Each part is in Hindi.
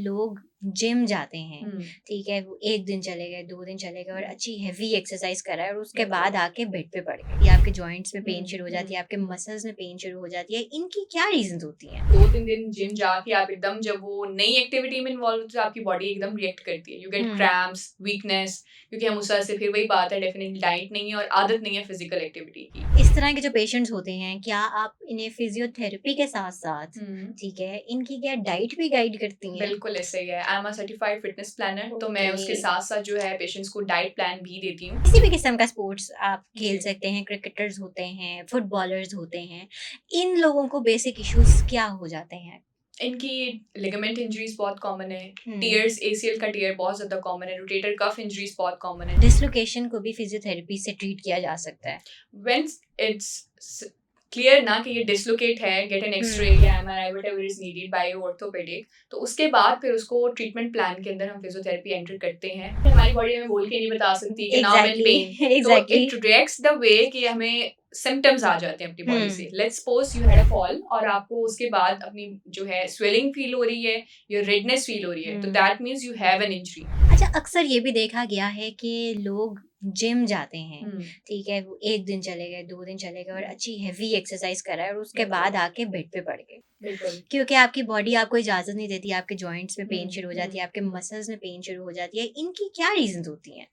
लोग जिम जाते हैं, हम्म, ठीक है, वो 1 दिन चले गए, 2 दिन चले गए और अच्छी हेवी एक्सरसाइज करा है और उसके बिल्कुल। बाद आके बेड पे पड़ गए, या आपके जॉइंट्स में पेन शुरू हो जाती है, हम्म। आपके मसल्स में पेन शुरू हो जाती है, इनकी क्या रीजंस होती हैं? 2-3 दिन जिम जाके आप एकदम जब वो नई एक्टिविटी में इन्वॉल्व होते हो तो आपकी बॉडी एकदम रिएक्ट करती है। You get hmm, cramps, weakness, क्योंकि हम उस तरह से फिर वही बात है, डेफिनेटली डाइट नहीं है और आदत नहीं है फिजिकल एक्टिविटी की। इस तरह के जो पेशेंट्स होते हैं, क्या आप इन्हें फिजियोथेरेपी के साथ-साथ, हुँ। ठीक है, इनकी क्या डाइट भी गाइड करती हैं? बिल्कुल ऐसा ही है। I am a certified fitness planner, तो मैं ओके। उसके साथ-साथ जो है पेशेंट्स को डाइट प्लान भी देती हूँ। किसी भी किस्म का स्पोर्ट्स आप खेल जी। सकते हैं, क्रिकेटर्स होते हैं, फुटबॉलर्स होते हैं, इन लोगों को बेसिक इश्यूज़ क्या हो जाते हैं? इनकी लिगामेंट इंजरीज़ बहुत कॉमन है, हुँ। टियर्स एसीएल का टियर बहुत ज़्यादा कॉमन है, रोटेटर कफ इंजरीज़ बहुत कॉमन है। डिसलोकेशन को भी फिजियोथेरेपी से ट्रीट किया जा सकता है। व्हेन इट्स क्लियर ना कि ये डिसलोकेट है, गेट एन एक्स-रे हुँ, या MRI whatever is needed bye orthopaedic, तो उसके बाद फिर उसको ट्रीटमेंट प्लान के अंदर हम फिजियोथेरेपी एंटर करते हैं। हमारी बॉडी हमें बोल के नहीं बता सकती कि now I am in exactly, pain, तो exactly. It reacts the way कि हमें सिम्पटम्स आ जाते हैं अपनी बॉडी हुँ, से। Let's suppose you had a fall और आपको उसके बाद अपनी जो है स्वेलिंग फील हो रही है या रेडनेस फील हो रही है, तो hmm. That means you have an injury. अच्छा, अक्सर ये भी देखा गया है कि लोग जिम जाते हैं, हुँ, ठीक है, वो 1 दिन चले गए, 2 दिन चले गए और अच्छी हेवी एक्सरसाइज करा है और उसके बिल्कुल, बाद आके बेड पे पड़ गए। बिल्कुल। क्योंकि आपकी बॉडी आपको इजाज़त नहीं देती, आपके जॉइंट्स में हुँ, पेन शुरू हो जाती हुँ। है, आपके मसल्स में पेन शुरू हो जाती है, इनकी क्या रीज़न्स होती हैं?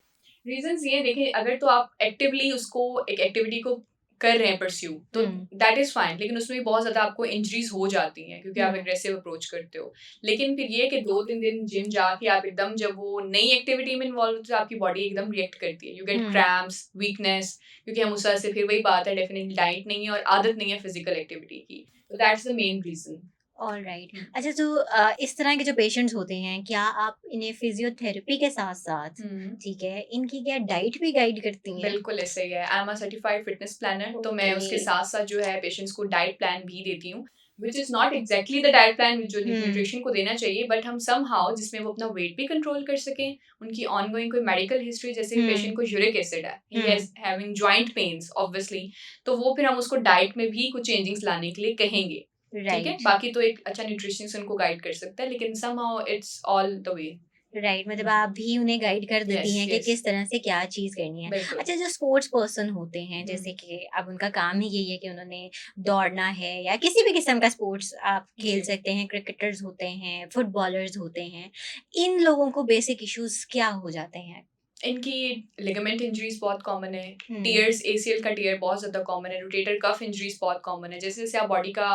रीजंस ये हैं, देखिए, अगर तो आप एक्टिवली उसको एक एक्टिविटी को कर रहे हैं परस्यू, तो हुँ, दैट इज फाइन, लेकिन उसमें भी बहुत ज्यादा आपको इंजरीज हो जाती हैं क्योंकि आप हुँ, एग्रेसिव अप्रोच करते हो। लेकिन फिर ये कि 2-3 दिन जिम जाके आप एकदम जब वो नई एक्टिविटी में इन्वॉल्व होते हो तो आपकी बॉडी एकदम रिएक्ट करती है। You get hmm. Cramps, weakness, क्योंकि हम उस तरह से फिर वही बात है, डेफिनेटली डाइट नहीं है और आदत नहीं है फिजिकल एक्टिविटी की, तो that's the main reason. Alright. अच्छा, तो इस तरह के जो पेशेंट्स होते हैं, क्या आप इन्हें फिजियोथेरेपी के साथ-साथ, हम्म, ठीक है, इनकी क्या डाइट भी गाइड करती हैं? बिल्कुल ऐसा ही है। I am a certified fitness planner, तो मैं ओके। उसके साथ-साथ जो है पेशेंट्स को डाइट प्लान भी देती हूँ, which is not exactly the diet plan जो हुँ, न्यूट्रिशन को देना चाहिए, बट हम समहाउ जिसमें वो अपना वेट भी कंट्रोल कर सकें, उनकी ऑनगोइंग कोई मेडिकल हिस्ट्री, जैसे कि हुँ, पेशेंट को यूरिक एसिड है, ही hmm. Is having joint pains obviously, तो वो फिर हम उसको डाइट में भी कुछ चेंजिंग्स लाने के लिए कहेंगे। ठीक है? राइट, बाकी तो एक अच्छा न्यूट्रिशनिस्ट उनको गाइड कर सकता है, लेकिन somehow it's all the way. Right, मतलब हुँ, आप भी उन्हें गाइड कर देती येस, हैं कि येस, किस तरह से क्या चीज़ करनी है। बिल्कुल। अच्छा, जो स्पोर्ट्स पर्सन होते हैं, हुँ, जैसे कि अब उनका काम ही यही है कि उन्होंने दौड़ना है या किसी भी किस्म का स्पोर्ट्स आप खेल जी। सकते हैं, क्रिकेटर्स होते हैं, फुटबॉलर्स होते हैं, इन लोगों को बेसिक इश्यूज़ क्या हो जाते हैं? इनकी लिगामेंट इंजरीज़ बहुत कॉमन है, हुँ, टियर्स एसीएल का टियर बहुत ज़्यादा कॉमन है, रोटेटर कफ इंजरीज़ बहुत कॉमन है। जैसे-जैसे आप बॉडी का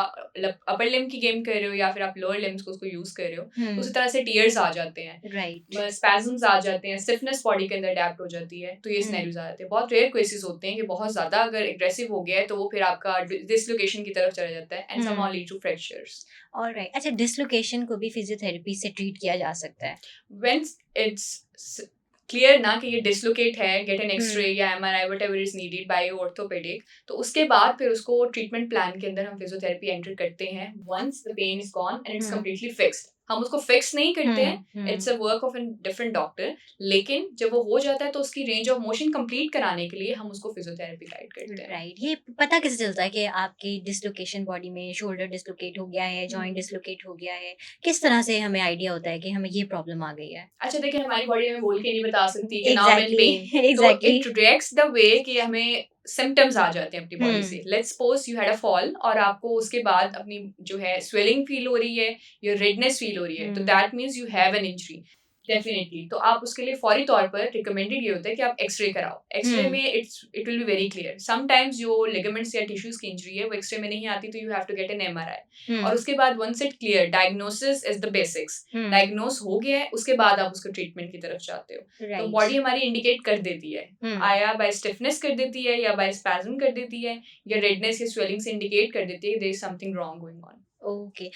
अपर लिम्ब की गेम कर रहे हो या फिर आप लोअर लिम्ब्स को उसको यूज़ कर रहे हो, तो उसी हुँ, तरह से टियर्स आ जाते हैं, राइट, स्पैज़म्स आ जाते हैं, स्टिफनेस बॉडी के अंदर अडैप्ट हो जाती है, तो ये हुँ, सिनेरियोज़ आ जाते हैं। बहुत रेयर केसेज़ होते हैं कि बहुत ज़्यादा अगर एग्रेसिव हो गया है, तो वो फिर आपका डिसलोकेशन की तरफ चला जाता है and somehow hmm, lead to fractures. Alright. अच्छा, डिसलोकेशन को भी फिजियोथेरेपी से ट्रीट किया जा सकता है? व्हेन इट्स क्लियर ना कि ये डिसलोकेट है, गेट एन एक्स-रे हुँ, या MRI whatever is needed bye orthopaedic, तो उसके बाद फिर उसको ट्रीटमेंट प्लान के अंदर हम फिजियोथेरेपी एंटर करते हैं once the pain is gone and it's hmm, completely fixed. हम उसको फिक्स नहीं करते हैं, hmm, it's hmm. A work of an different doctor, लेकिन जब वो हो जाता है तो उसकी रेंज ऑफ मोशन कंप्लीट कराने के लिए हम उसको फिजियोथेरेपी गाइड करते हैं। राइट, ये पता कैसे चलता है कि आपकी डिसलोकेशन बॉडी में शोल्डर डिसलोकेट हो गया है, जॉइंट हुँ। डिसलोकेट हो गया है? किस तरह से हमें आइडिया होता है कि हमें ये प्रॉब्लम आ गई है? अच्छा, देखिए, हमारी बॉडी हमें बोल के नहीं बता सकती कि now I am in exactly, pain, तो exactly. It reacts the way कि हमें सिम्पटम्स आ जाते हैं अपनी बॉडी हुँ, से। Let's suppose you had a fall और आपको उसके बाद अपनी जो है स्वेलिंग फील हो रही है या रेडनेस फील हो रही है, तो hmm, that means you have an injury. Definitely, तो आप उसके लिए फौरी तौर पर रिकमेंडेड ये होता है कि आप एक्स-रे कराओ। एक्स-रे हुँ, में it will be very clear. Sometimes जो लिगामेंट्स या टिश्यूज़ की इंजरी है वो एक्स-रे में नहीं आती, तो you have to get an MRI और हुँ, उसके बाद once it clear, diagnosis is the basics. Hmm, diagnose हो गया है, उसके बाद आप उसको ट्रीटमेंट की तरफ जाते हो। तो राइट, बॉडी हमारी इंडिकेट कर देती है, हुँ। आया बाय स्टिफनेस कर देती है या बाय स्पैज़म कर देती है या रेडनेस या स्वेलिंग से इंडिकेट कर देती है there is something wrong going on. Okay.